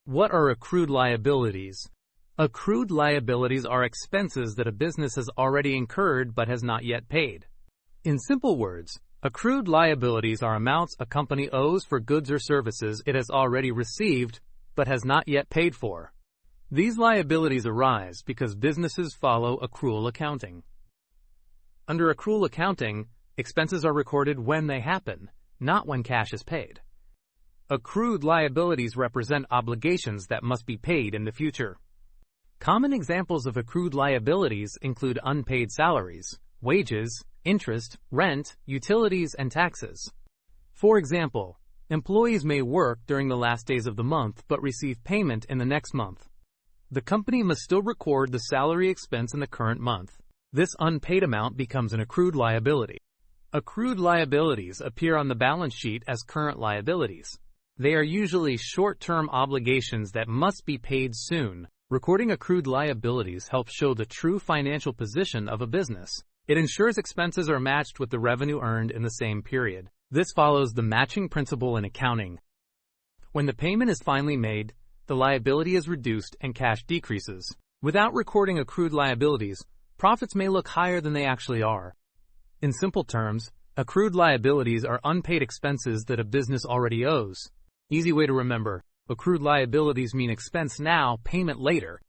What are accrued liabilities? Accrued liabilities are expenses that a business has already incurred but has not yet paid. In simple words, accrued liabilities are amounts a company owes for goods or services it has already received but has not yet paid for. These liabilities arise because businesses follow accrual accounting. Under accrual accounting, expenses are recorded when they happen, not when cash is paid. Accrued liabilities represent obligations that must be paid in the future. Common examples of accrued liabilities include unpaid salaries, wages, interest, rent, utilities, and taxes. For example, employees may work during the last days of the month but receive payment in the next month. The company must still record the salary expense in the current month. This unpaid amount becomes an accrued liability. Accrued liabilities appear on the balance sheet as current liabilities. They are usually short-term obligations that must be paid soon. Recording accrued liabilities helps show the true financial position of a business. It ensures expenses are matched with the revenue earned in the same period. This follows the matching principle in accounting. When the payment is finally made, the liability is reduced and cash decreases. Without recording accrued liabilities, profits may look higher than they actually are. In simple terms, accrued liabilities are unpaid expenses that a business already owes. Easy way to remember, accrued liabilities mean expense now, payment later.